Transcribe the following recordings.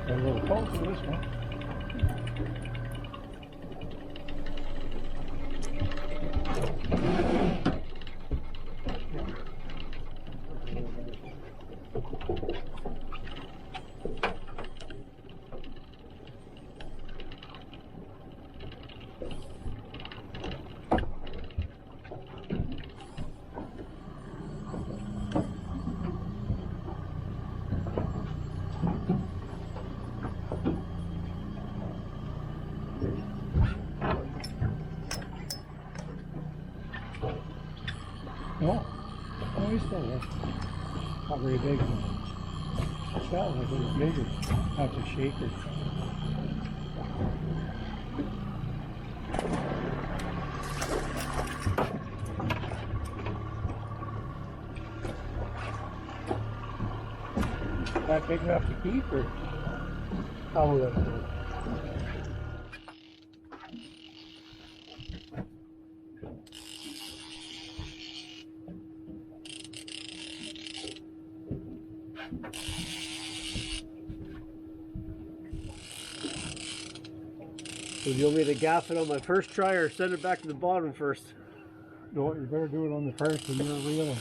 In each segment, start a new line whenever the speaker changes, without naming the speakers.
Got a little cold for this one. No, he's still there. Not very big. That was a little bigger. That's a shaker. That big enough to keep, or how will that work?
So do you want me to gaff it on my first try or send it back to the bottom first?
No, you better do it on the first when you're reeling.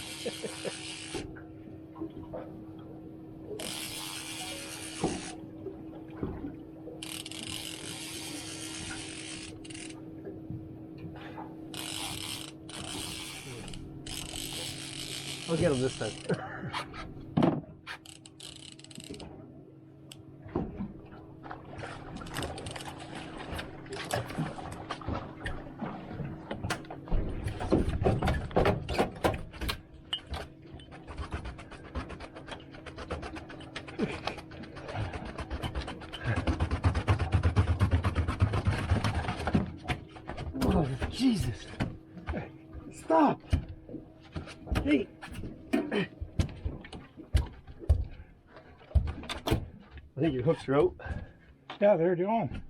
I'll get him this time.
Oh, Jesus. Stop. Hey.
I think your hooks are out.
Yeah, they're doing.